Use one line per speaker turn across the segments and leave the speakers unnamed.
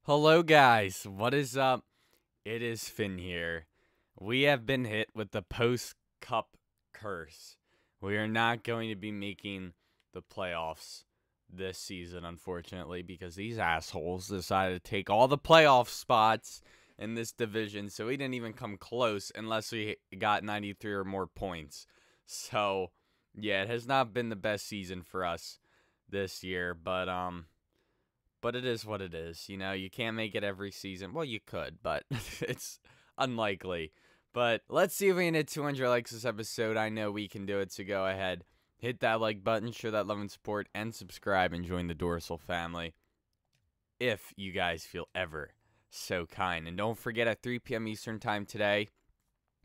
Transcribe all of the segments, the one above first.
Hello guys, what is up? It is Finn here. We have been hit with the post-cup curse. We are not going to be making the playoffs this season, unfortunately, because these assholes decided to take all the playoff spots in this division, so we didn't even come close unless we got 93 or more points. So, yeah, it has not been the best season for us this year, but it is what it is. You know, you can't make it every season. Well, you could, but it's unlikely. But let's see if we can hit 200 likes this episode. I know we can do it, so go ahead. Hit that like button, show that love and support, and subscribe and join the Dorsal family if you guys feel ever so kind. And don't forget, at 3 p.m. Eastern Time today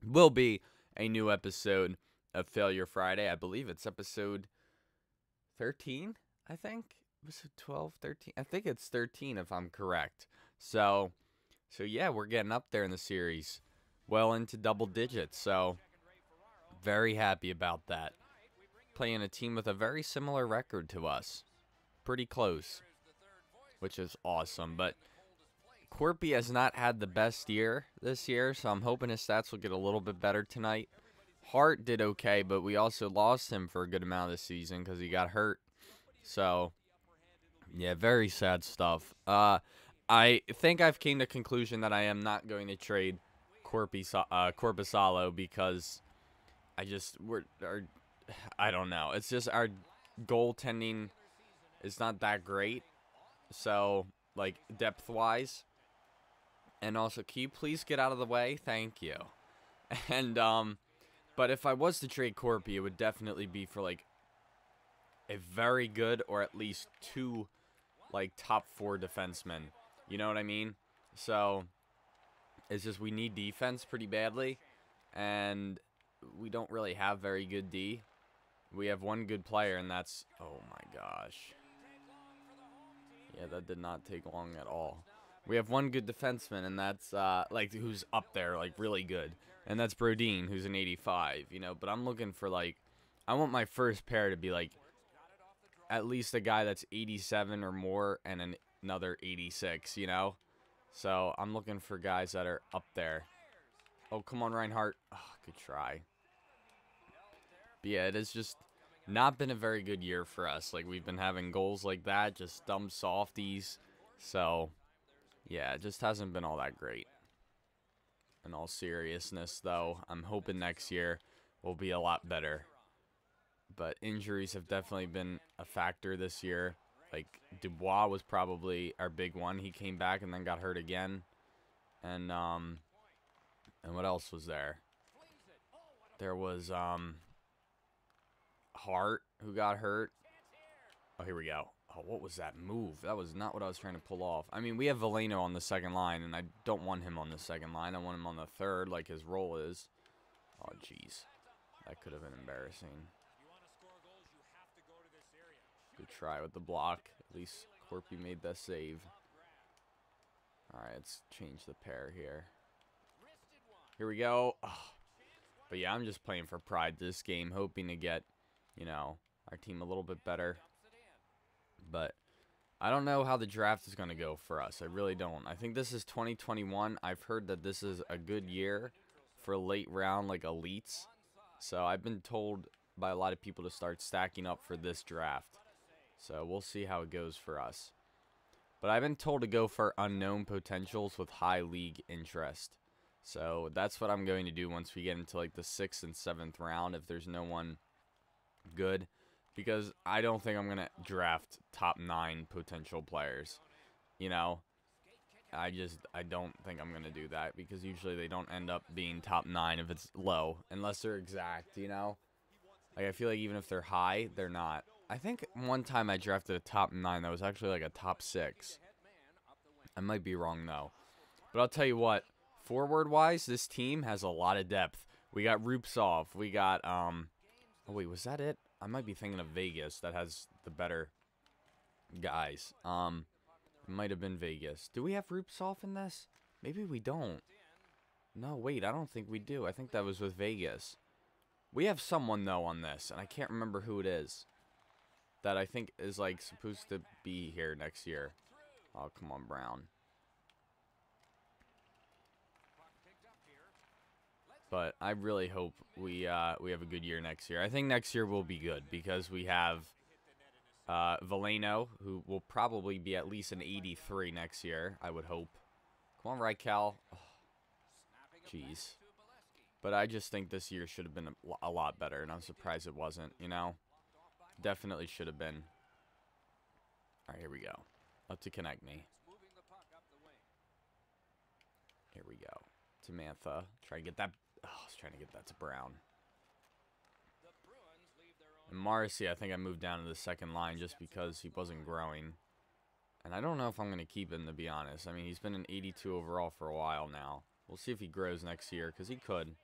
will be a new episode of Failure Friday. I believe it's episode 13, I think. Was it 12, 13? I think it's 13 if I'm correct. So yeah, we're getting up there in the series. Well into double digits. So very happy about that. Playing a team with a very similar record to us. Pretty close. Which is awesome. But Corpy has not had the best year this year, so I'm hoping his stats will get a little bit better tonight. Hart did okay, but we also lost him for a good amount of the season because he got hurt. So yeah, very sad stuff. I think I've came to the conclusion that I am not going to trade Corpusalo because I don't know. It's just our goaltending is not that great. So, like, depth-wise. And also, can you please get out of the way? Thank you. And, but if I was to trade Corpy, it would definitely be for, like, a very good or at least two, like, top 4 defensemen. You know what I mean? So it's just we need defense pretty badly, and we don't really have very good D. We have one good player, and that's, oh my gosh. Yeah, that did not take long at all. We have one good defenseman, and that's like who's up there, like really good, and that's Brodin, who's an 85. You know, but I'm looking for, like, I want my first pair to be like at least a guy that's 87 or more and another 86, you know? So I'm looking for guys that are up there. Oh, come on, Reinhardt. Oh, good try. But yeah, it has just not been a very good year for us. Like, we've been having goals like that, just dumb softies. So, yeah, it just hasn't been all that great. In all seriousness, though, I'm hoping next year will be a lot better. But injuries have definitely been a factor this year. Like, Dubois was probably our big one. He came back and then got hurt again. And what else was there? There was Hart, who got hurt. Oh, here we go. Oh, what was that move? That was not what I was trying to pull off. I mean, we have Veleno on the second line, and I don't want him on the second line. I want him on the third, like his role is. Oh, jeez. That could have been embarrassing. Good try with the block. At least Corpy made that save. Alright, let's change the pair here. Here we go. Oh. But yeah, I'm just playing for pride this game, hoping to get, you know, our team a little bit better. But I don't know how the draft is going to go for us. I really don't. I think this is 2021. I've heard that this is a good year for late round, like, elites. So I've been told by a lot of people to start stacking up for this draft. So we'll see how it goes for us. But I've been told to go for unknown potentials with high league interest. So that's what I'm going to do once we get into, like, the 6th and 7th round if there's no one good. Because I don't think I'm going to draft top 9 potential players. You know? I don't think I'm going to do that. Because usually they don't end up being top 9 if it's low. Unless they're exact, you know? Like, I feel like even if they're high, they're not. I think one time I drafted a top 9 that was actually like a top 6. I might be wrong, though. But I'll tell you what. Forward-wise, this team has a lot of depth. We got Rupsov. We got, oh, wait, was that it? I might be thinking of Vegas that has the better guys. It might have been Vegas. Do we have Rupsov in this? Maybe we don't. No, wait, I don't think we do. I think that was with Vegas. We have someone, though, on this, and I can't remember who it is. That I think is, like, supposed to be here next year. Oh, come on, Brown. But I really hope we have a good year next year. I think next year will be good because we have Valeno, who will probably be at least an 83 next year, I would hope. Come on, right, Cal. Jeez. But I just think this year should have been a lot better, and I'm surprised it wasn't, you know? Definitely should have been. All right, here we go. Up to connect me. Here we go. Samantha. Try to get that. Oh, I was trying to get that to Brown. And Morrissey, I think I moved down to the second line just because he wasn't growing. And I don't know if I'm going to keep him, to be honest. I mean, he's been an 82 overall for a while now. We'll see if he grows next year, because he could.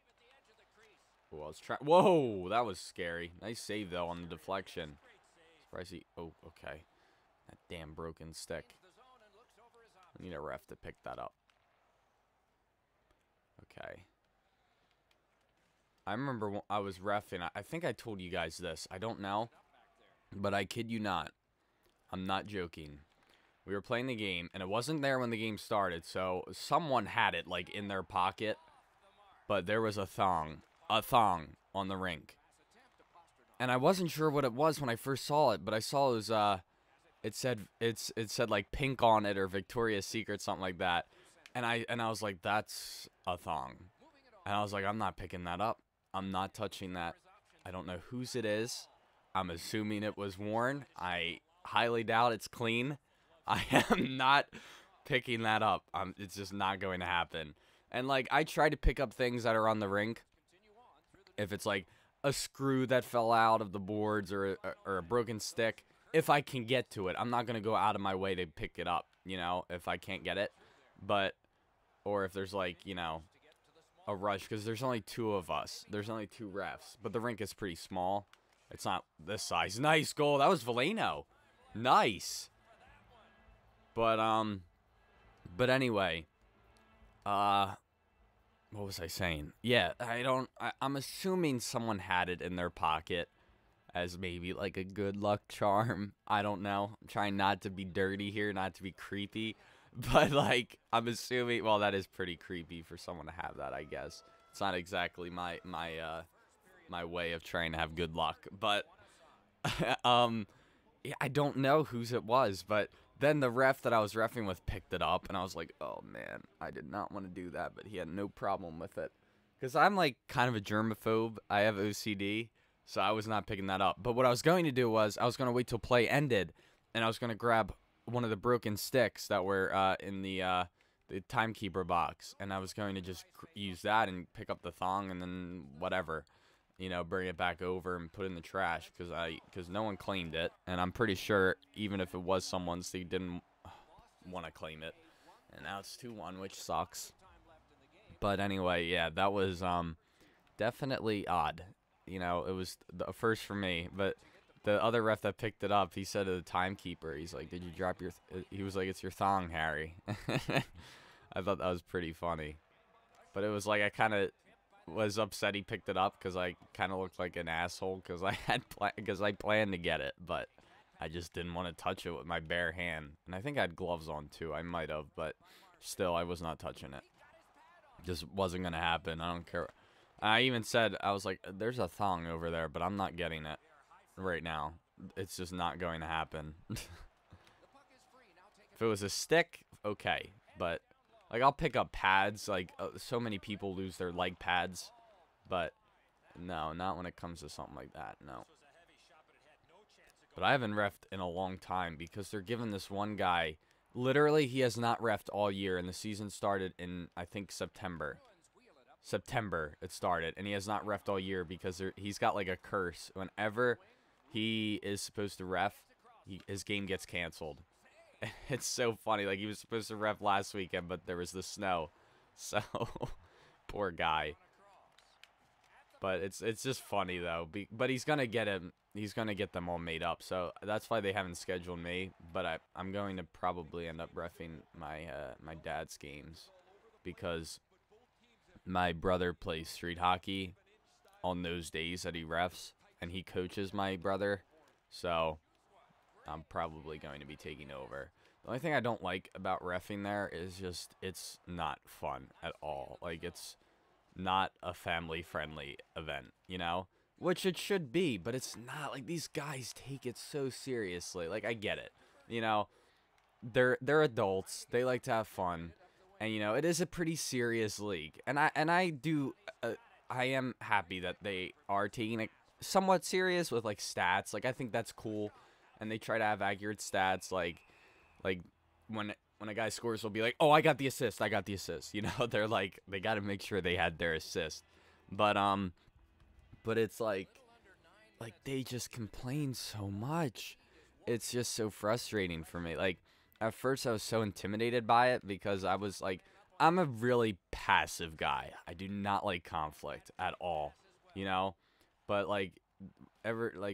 Oh, I was trying. Whoa, that was scary. Nice save, though, on the deflection. Surprised he. Oh, okay. That damn broken stick. I need a ref to pick that up. Okay. I remember when I was reffing. I think I told you guys this. I don't know. But I kid you not. I'm not joking. We were playing the game, and it wasn't there when the game started, so someone had it, like, in their pocket. But there was a thong on the rink. And I wasn't sure what it was when I first saw it, but I saw it was, it said, like, pink on it, or Victoria's Secret, something like that. And I was like, that's a thong. And I was like, I'm not picking that up. I'm not touching that. I don't know whose it is. I'm assuming it was worn. I highly doubt it's clean. I am not picking that up. It's just not going to happen. And, like, I try to pick up things that are on the rink. If it's, like, a screw that fell out of the boards or a broken stick, if I can get to it. I'm not going to go out of my way to pick it up, you know, if I can't get it. But, or if there's, like, you know, a rush, because there's only 2 of us. There's only 2 refs. But the rink is pretty small. It's not this size. Nice goal. That was Valeno. Nice. But anyway, what was I saying? Yeah, I'm assuming someone had it in their pocket as maybe like a good luck charm. I don't know. I'm trying not to be dirty here, not to be creepy. But, like, I'm assuming, well, that is pretty creepy for someone to have that, I guess. It's not exactly my way of trying to have good luck. But, yeah, I don't know whose it was, but then the ref that I was reffing with picked it up, and I was like, oh, man, I did not want to do that, but he had no problem with it. Because I'm, like, kind of a germaphobe. I have OCD, so I was not picking that up. But what I was going to do was I was going to wait till play ended, and I was going to grab one of the broken sticks that were in the timekeeper box, and I was going to just use that and pick up the thong and then whatever, you know, bring it back over and put it in the trash because no one claimed it, and I'm pretty sure even if it was someone's, they didn't want to claim it, and now it's 2-1, which sucks. But anyway, yeah, that was definitely odd. You know, it was the first for me, but the other ref that picked it up, he said to the timekeeper, he's like, did you drop your... He was like, it's your thong, Harry. I thought that was pretty funny. But it was like, I kind of was upset he picked it up because I kind of looked like an asshole because I planned to get it, but I just didn't want to touch it with my bare hand. And I think I had gloves on too. I might have, but still, I was not touching it. Just wasn't going to happen. I don't care. I even said, I was like, there's a thong over there, but I'm not getting it right now. It's just not going to happen. If it was a stick, okay, but like I'll pick up pads. Like so many people lose their leg pads, but no, not when it comes to something like that. No. But I haven't reffed in a long time because they're giving this one guy, literally he has not reffed all year, and the season started in I think September it started, and he has not reffed all year because he's got like a curse. Whenever he is supposed to ref, his game gets canceled. It's so funny. Like, he was supposed to ref last weekend, but there was the snow. So, poor guy. But it's just funny, though. But he's going to get him. He's going to get them all made up. So, that's why they haven't scheduled me. But I'm going to probably end up reffing my dad's games. Because my brother plays street hockey on those days that he refs. And he coaches my brother, so I'm probably going to be taking over. The only thing I don't like about reffing there is just it's not fun at all. Like, it's not a family-friendly event, you know? Which it should be, but it's not. Like, these guys take it so seriously. Like, I get it. You know, they're adults. They like to have fun. And, you know, it is a pretty serious league. And I am happy that they are taking it somewhat serious with, like, stats. Like, I think that's cool. And they try to have accurate stats. Like when a guy scores, they'll be like, oh, I got the assist. I got the assist. You know, they're like, they got to make sure they had their assist. But it's like they just complain so much. It's just so frustrating for me. Like, at first I was so intimidated by it because I was like, I'm a really passive guy. I do not like conflict at all, you know? But like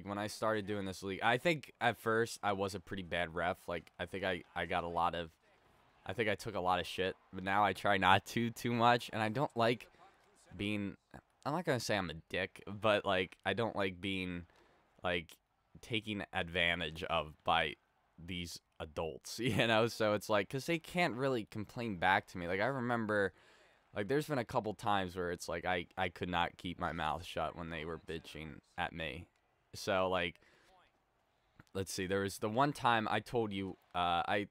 when I started doing this league, I think at first I was a pretty bad ref. Like, I think I got a lot of, I think I took a lot of shit, but now I try not to too much, and I don't like being, I'm not going to say I'm a dick, but like, I don't like being like taken advantage of by these adults, you know? So it's like, because they can't really complain back to me. Like, I remember, like, there's been a couple times where it's like I could not keep my mouth shut when they were bitching at me. So, like, let's see, there was the one time I told you, I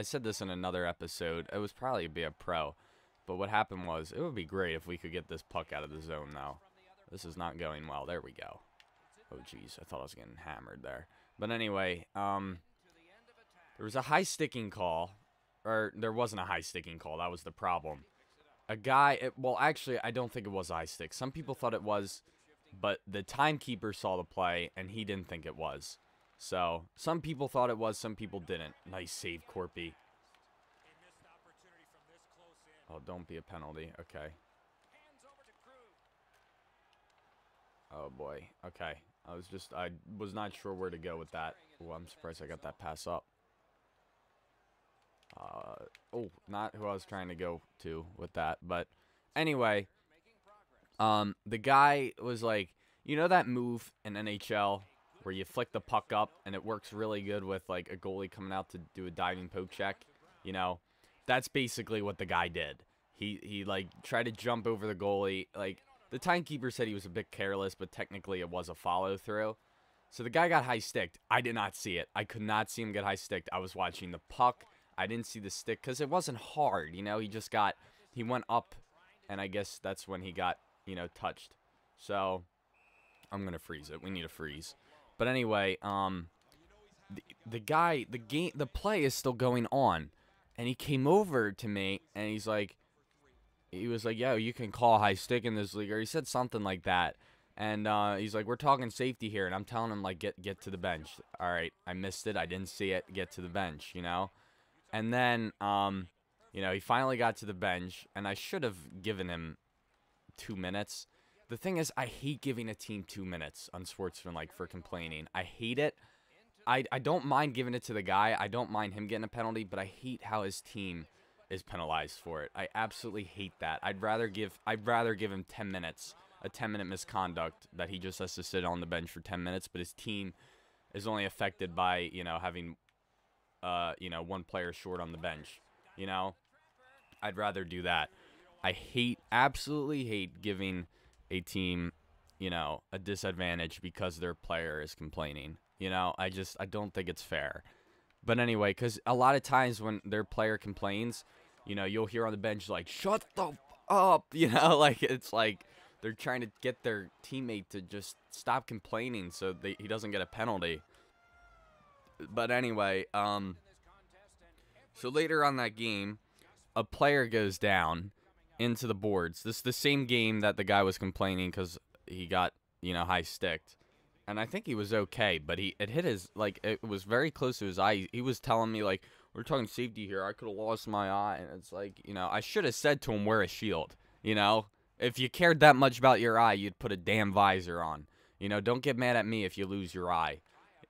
said this in another episode. It was probably be a pro, but what happened was, it would be great if we could get this puck out of the zone now. This is not going well. There we go. Oh, jeez, I thought I was getting hammered there. But anyway, there was a high sticking call, or there wasn't a high sticking call. That was the problem. A guy, well, actually, I don't think it was a high stick. Some people thought it was, but the timekeeper saw the play, and he didn't think it was. So, some people thought it was, some people didn't. Nice save, Corpy. Oh, don't be a penalty. Okay. Oh, boy. Okay. I was not sure where to go with that. Oh, I'm surprised I got that pass up. Oh, not who I was trying to go to with that. But anyway, the guy was like, you know that move in NHL where you flick the puck up and it works really good with like a goalie coming out to do a diving poke check? You know, that's basically what the guy did. He like tried to jump over the goalie. Like, the timekeeper said he was a bit careless, but technically it was a follow through. So the guy got high sticked. I did not see it. I could not see him get high sticked. I was watching the puck. I didn't see the stick because it wasn't hard, you know. He went up, and I guess that's when he got, you know, touched. So I'm gonna freeze it. We need a freeze. But anyway, the play is still going on, and he came over to me and he was like, yo, you can call high stick in this league, or he said something like that. And he's like, we're talking safety here, and I'm telling him, like, get to the bench. All right, I missed it. I didn't see it. Get to the bench, you know. And then, you know, he finally got to the bench, and I should have given him 2 minutes. The thing is, I hate giving a team 2 minutes on Sportsman, like, for complaining. I hate it. I don't mind giving it to the guy. I don't mind him getting a penalty, but I hate how his team is penalized for it. I absolutely hate that. I'd rather give him 10 minutes, a 10-minute misconduct that he just has to sit on the bench for 10 minutes, but his team is only affected by, you know, having you know, one player short on the bench, you know. I'd rather do that. I absolutely hate giving a team, you know, a disadvantage because their player is complaining. You know, I don't think it's fair. But anyway, because a lot of times when their player complains, you know, you'll hear on the bench like, shut the f up, you know, like, it's like they're trying to get their teammate to just stop complaining so he doesn't get a penalty. But anyway, so later on that game, a player goes down into the boards. This is the same game that the guy was complaining because he got, you know, high sticked. And I think he was okay, but it hit his, like, it was very close to his eye. He was telling me, like, we're talking safety here. I could have lost my eye. And it's like, you know, I should have said to him, wear a shield, you know. If you cared that much about your eye, you'd put a damn visor on. You know, don't get mad at me if you lose your eye.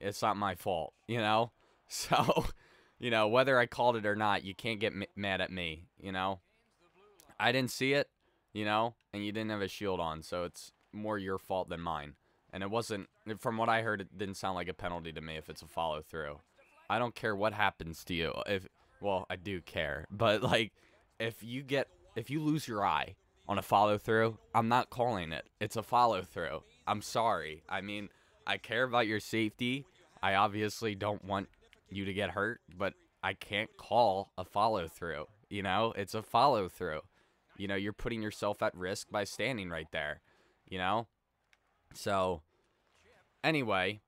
It's not my fault, you know? So, you know, whether I called it or not, you can't get mad at me, you know? I didn't see it, you know, and you didn't have a shield on, so it's more your fault than mine. And it wasn't, from what I heard, it didn't sound like a penalty to me if it's a follow-through. I don't care what happens to you. Well, I do care, but, like, if you lose your eye, on a follow-through, I'm not calling it. It's a follow-through. I'm sorry. I mean, I care about your safety. I obviously don't want you to get hurt, but I can't call a follow-through. You know, it's a follow-through. You know, you're putting yourself at risk by standing right there. You know? So, anyway,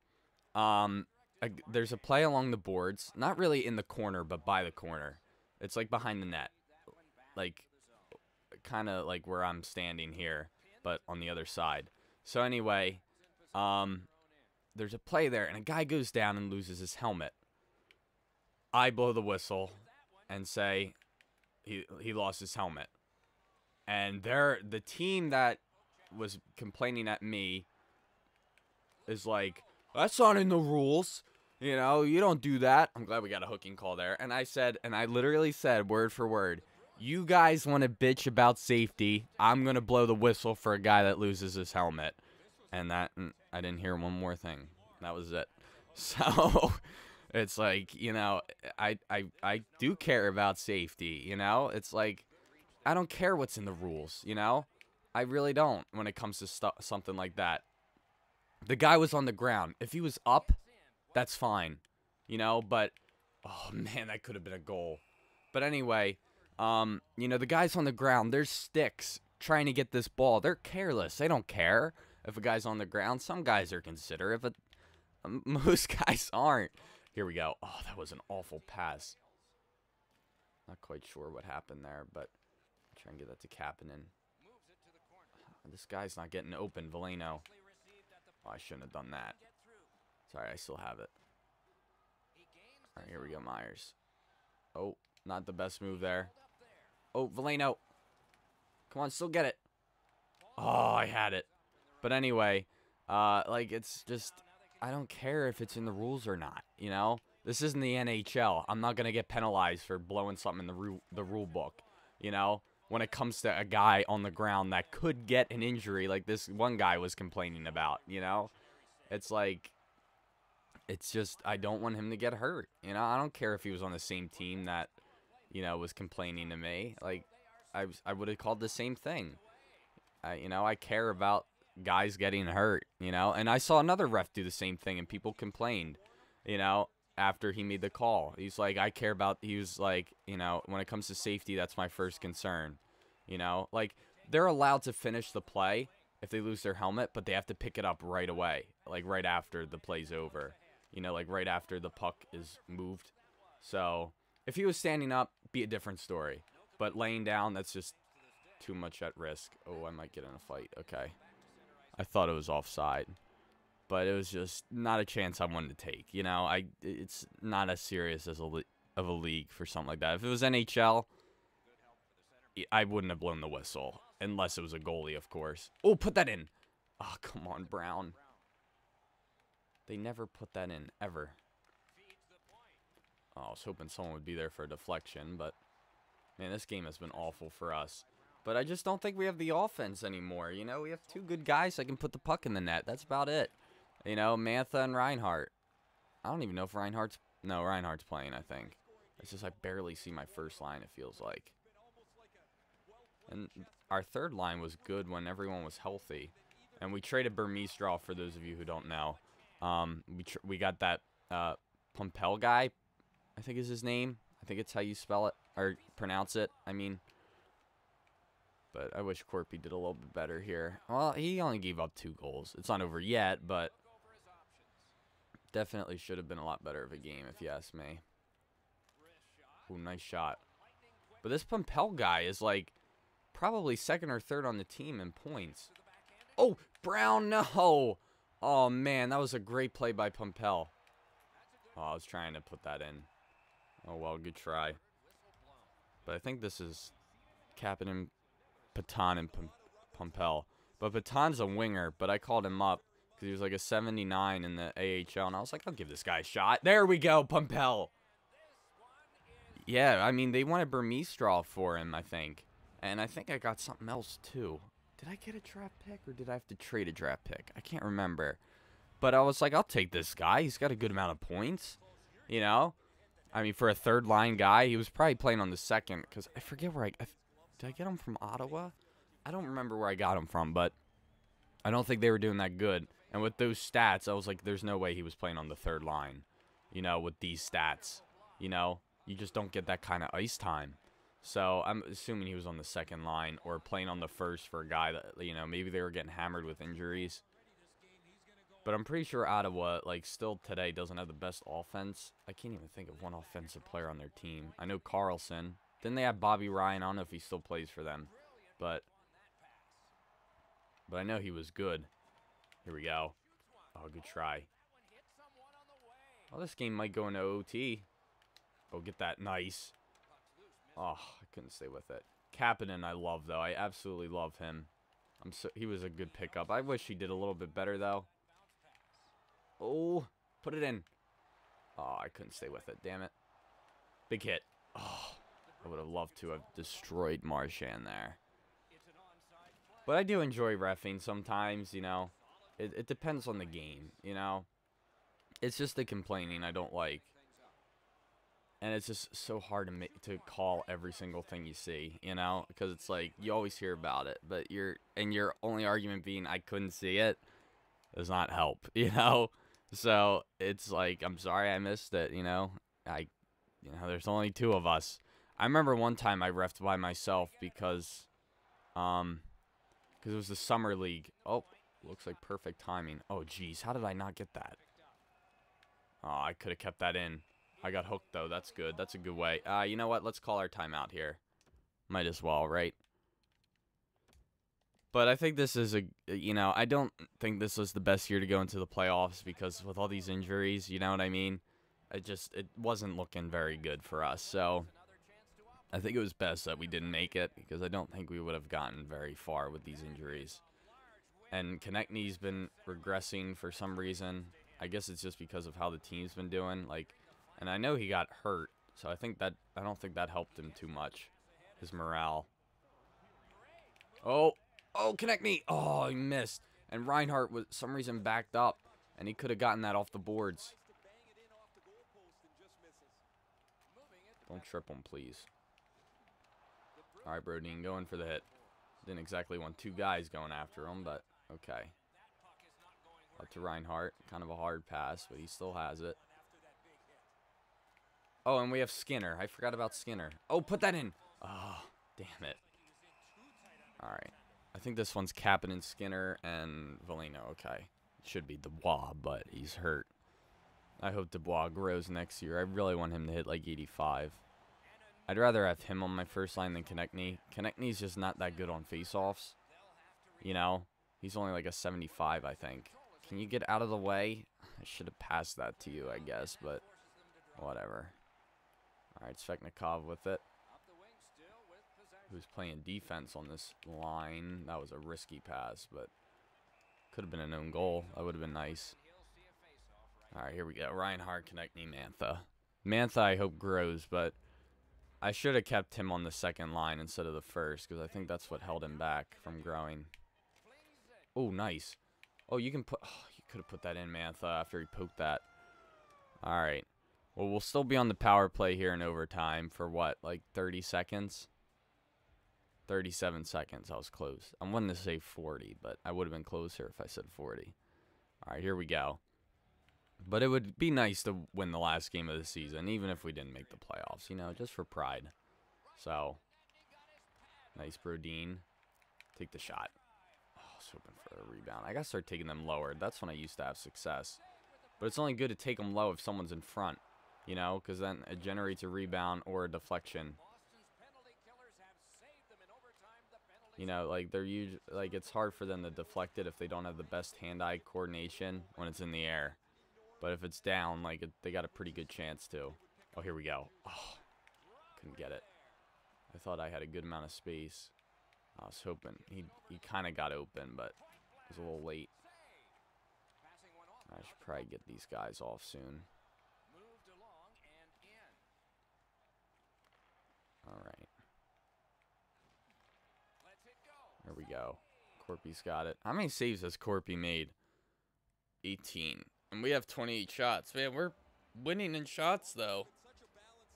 there's a play along the boards. Not really in the corner, but by the corner. It's like behind the net. Like, kind of like where I'm standing here, but on the other side. So anyway, there's a play there, and a guy goes down and loses his helmet. I blow the whistle and say he lost his helmet. And the team that was complaining at me is like, that's not in the rules. You know, you don't do that. I'm glad we got a hooking call there. And I literally said, word for word, you guys want to bitch about safety. I'm going to blow the whistle for a guy that loses his helmet. And I didn't hear one more thing. That was it. So, it's like, you know, I do care about safety, you know? It's like, I don't care what's in the rules, you know? I really don't when it comes to something like that. The guy was on the ground. If he was up, that's fine, you know? But, oh, man, that could have been a goal. But anyway, you know, the guy's on the ground. There's sticks trying to get this ball. They're careless. They don't care if a guy's on the ground. Some guys are considerate, but most guys aren't. Here we go. Oh, that was an awful pass. Not quite sure what happened there, but I'll try and get that to Kapanen. This guy's not getting open. Valeno. Oh, I shouldn't have done that. Sorry, I still have it. All right, here we go, Myers. Oh, not the best move there. Oh, Valeno. Come on, still get it. Oh, I had it. But anyway, like, it's just, I don't care if it's in the rules or not, you know? This isn't the NHL. I'm not going to get penalized for blowing something in the rule book, you know? When it comes to a guy on the ground that could get an injury like this one guy was complaining about, you know? It's like, it's just, I don't want him to get hurt, you know? I don't care if he was on the same team that, you know, was complaining to me. Like, I would have called the same thing. You know, I care about guys getting hurt, you know? And I saw another ref do the same thing, and people complained, you know, after he made the call. He's like, I care about, he was like, you know, when it comes to safety, that's my first concern, you know? Like, they're allowed to finish the play if they lose their helmet, but they have to pick it up right away, like right after the play's over, you know, like right after the puck is moved. So, if he was standing up, be a different story. But laying down, that's just too much at risk. Oh, I might get in a fight. Okay. I thought it was offside. But it was just not a chance I wanted to take. You know, it's not as serious as of a league for something like that. If it was NHL, I wouldn't have blown the whistle. Unless it was a goalie, of course. Oh, put that in. Oh, come on, Brown. They never put that in, ever. Oh, I was hoping someone would be there for a deflection, but man, this game has been awful for us. But I just don't think we have the offense anymore. You know, we have two good guys that can put the puck in the net. That's about it. You know, Mantha and Reinhardt. I don't even know if Reinhardt's... No, Reinhardt's playing, I think. It's just I barely see my first line, it feels like. And our third line was good when everyone was healthy. And we traded Burmese Draw, for those of you who don't know. We got that Pumpel guy, I think is his name. I think it's how you spell it, or pronounce it, I mean. But I wish Corpy did a little bit better here. Well, he only gave up 2 goals. It's not over yet, but definitely should have been a lot better of a game, if you ask me. Ooh, nice shot. But this Pumpel guy is, like, probably second or third on the team in points. Oh, Brown, no! Oh, man, that was a great play by Pumpel. Oh, I was trying to put that in. Oh, well, good try. But I think this is Kapanen, Patan, and Pumpel. But Patan's a winger, but I called him up because he was like a 79 in the AHL, and I was like, I'll give this guy a shot. There we go, Pumpel. Yeah, I mean, they wanted Burmese Straw for him, I think. And I think I got something else, too. Did I get a draft pick, or did I have to trade a draft pick? I can't remember. But I was like, I'll take this guy. He's got a good amount of points, you know? I mean, for a third-line guy, he was probably playing on the second, because I forget where did I get him from Ottawa? I don't remember where I got him from, but I don't think they were doing that good. And with those stats, I was like, there's no way he was playing on the third line. You know, with these stats. You know, you just don't get that kind of ice time. So I'm assuming he was on the second line or playing on the first for a guy that, you know, maybe they were getting hammered with injuries. But I'm pretty sure Ottawa, like, still today doesn't have the best offense. I can't even think of one offensive player on their team. I know Carlson. Then they have Bobby Ryan. I don't know if he still plays for them. But I know he was good. Here we go. Oh, good try. Oh, this game might go into OT. Oh, get that. Nice. Oh, I couldn't stay with it. Kapanen I love, though. I absolutely love him. He was a good pickup. I wish he did a little bit better, though. Oh, put it in. Oh, I couldn't stay with it. Damn it. Big hit. Oh, I would have loved to have destroyed Marchand there. But I do enjoy reffing sometimes, you know. It depends on the game, you know. It's just the complaining I don't like. And it's just so hard to call every single thing you see, you know. Because it's like, you always hear about it. But your only argument being, I couldn't see it, does not help, you know. So it's like, I'm sorry I missed it, you know. You know, there's only two of us. I remember one time I reffed by myself because it was the summer league. Oh, looks like perfect timing. Oh, geez, how did I not get that? Oh, I could have kept that in. I got hooked, though. That's good. That's a good way. You know what? Let's call our timeout here. Might as well, right? But I think this is you know, I don't think this was the best year to go into the playoffs because with all these injuries, you know what I mean? It wasn't looking very good for us. So I think it was best that we didn't make it because I don't think we would have gotten very far with these injuries. And Konechny's been regressing for some reason. I guess it's just because of how the team's been doing. Like, and I know he got hurt, so I don't think that helped him too much. His morale. Oh, Konechny! Oh, he missed. And Reinhardt was some reason backed up, and he could have gotten that off the boards. Don't trip him, please. All right, Brodin, going for the hit. Didn't exactly want two guys going after him, but okay. Up to Reinhardt. Kind of a hard pass, but he still has it. Oh, and we have Skinner. I forgot about Skinner. Oh, put that in. Oh, damn it. All right. I think this one's Kapanen, Skinner, and Valino. Okay. It should be Dubois, but he's hurt. I hope Dubois grows next year. I really want him to hit like 85. I'd rather have him on my first line than Konechny. Konechny's just not that good on faceoffs. You know? He's only like a 75, I think. Can you get out of the way? I should have passed that to you, I guess, but whatever. All right, Svechnikov with it. Who's playing defense on this line. That was a risky pass, but could have been an own goal. That would have been nice. All right, here we go. Reinhardt, Konechny, Mantha. Mantha, I hope, grows, but I should have kept him on the second line instead of the first because I think that's what held him back from growing. Oh, nice. Oh, you can put... Oh, you could have put that in, Mantha, after he poked that. All right. Well, we'll still be on the power play here in overtime for what, like 30 seconds? 37 seconds. I was close. I wanted to say 40, but I would have been closer if I said 40. All right, here we go. But it would be nice to win the last game of the season, even if we didn't make the playoffs, you know, just for pride. So, nice Brodin. Take the shot. Oh, I was hoping for a rebound. I got to start taking them lower. That's when I used to have success. But it's only good to take them low if someone's in front, you know, because then it generates a rebound or a deflection. You know, like it's hard for them to deflect it if they don't have the best hand-eye coordination when it's in the air. But if it's down, like they got a pretty good chance to. Oh, here we go. Oh, couldn't get it. I thought I had a good amount of space. I was hoping he kind of got open, but it was a little late. I should probably get these guys off soon. All right. There we go. Corpy's got it. How many saves has Corpy made? 18. And we have 28 shots. Man, we're winning in shots, though.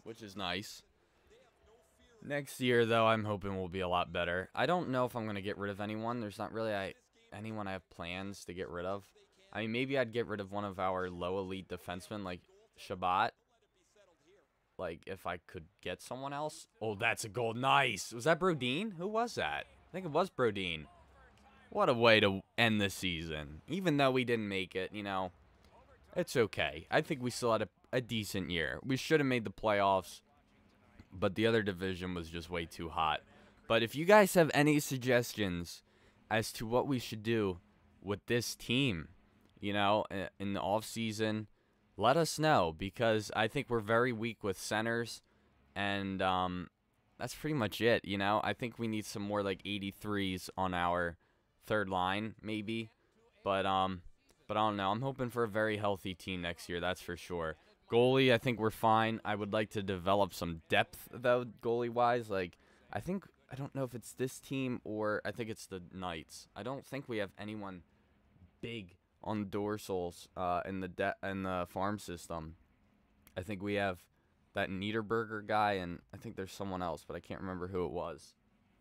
Which is nice. Next year, though, I'm hoping we'll be a lot better. I don't know if I'm going to get rid of anyone. There's not really anyone I have plans to get rid of. I mean, maybe I'd get rid of one of our low elite defensemen, like Shabbat. Like, if I could get someone else. Oh, that's a goal. Nice. Was that Brodin? Who was that? I think it was Brodin. What a way to end the season. Even though we didn't make it, you know, it's okay. I think we still had a decent year. We should have made the playoffs, but the other division was just way too hot. But if you guys have any suggestions as to what we should do with this team, you know, in the offseason, let us know, because I think we're very weak with centers, and that's pretty much it, you know. I think we need some more like 83s on our third line, maybe. But I don't know. I'm hoping for a very healthy team next year, that's for sure. Goalie, I think we're fine. I would like to develop some depth, though, goalie-wise. Like, I don't know if it's this team or I think it's the Knights. I don't think we have anyone big on the Dorsals in the farm system. I think we have that Niederberger guy, and I think there's someone else, but I can't remember who it was.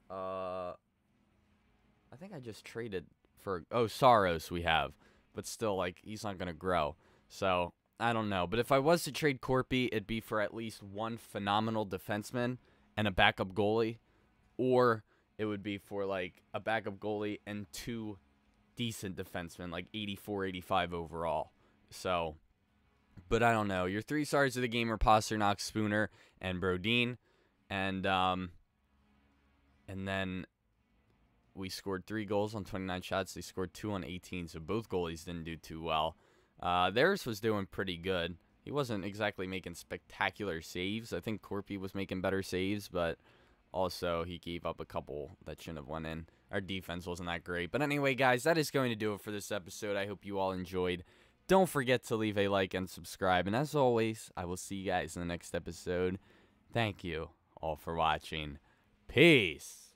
I think I just traded for Saros we have, but still, like, he's not gonna grow. So I don't know. But if I was to trade Corpy, it'd be for at least one phenomenal defenseman and a backup goalie, or it would be for like a backup goalie and two decent defensemen, like 84, 85 overall. So, but I don't know. Your 3 stars of the game are Pasternak, Spooner, and Brodin, and then we scored 3 goals on 29 shots. They scored 2 on 18, so both goalies didn't do too well. Theirs was doing pretty good. He wasn't exactly making spectacular saves. I think Corpy was making better saves, but also he gave up a couple that shouldn't have went in. Our defense wasn't that great. But anyway, guys, that is going to do it for this episode. I hope you all enjoyed. Don't forget to leave a like and subscribe. And as always, I will see you guys in the next episode. Thank you all for watching. Peace.